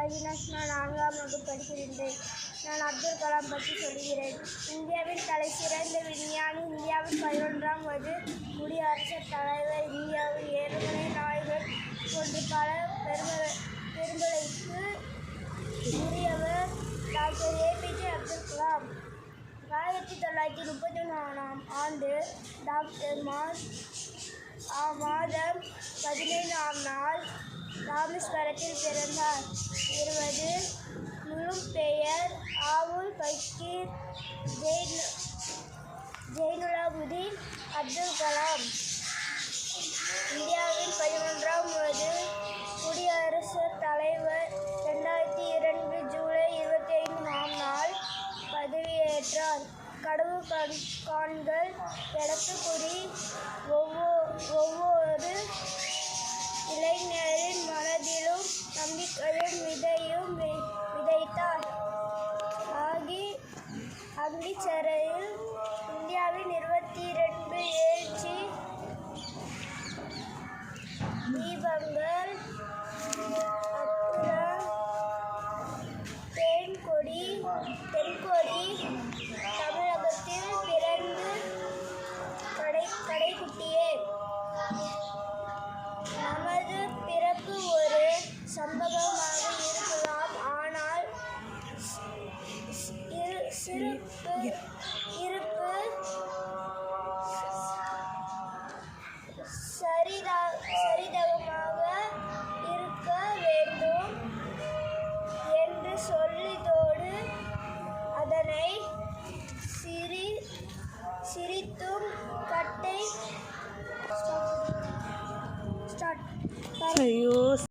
அவினாஷ். நான் 4ஆம் வகுப்பு படிக்கின்றேன். நான் அப்துல் கலாம் பற்றி சொல்கிறேன். இந்தியாவின் தலைசிறந்த விஞ்ஞானி, இந்தியாவின் 11வது குடியரசுத் தலைவர், இந்தியாவின் ஏவுகணை நாயகர் போன்ற பல பெருமைகளுக்கு உரியவர் டாக்டர் ஏபிஜே அப்துல் கலாம். 1934ஆம் ஆண்டு மாதம் 15ஆம் நாள் ராமேஸ்வரத்தில் பிறந்தார். இவரது முழு பெயர் அபுல் பக்கீர் ஜெயினுலாபுதீன் அப்துல் கலாம். இந்தியாவின் 11ஆம்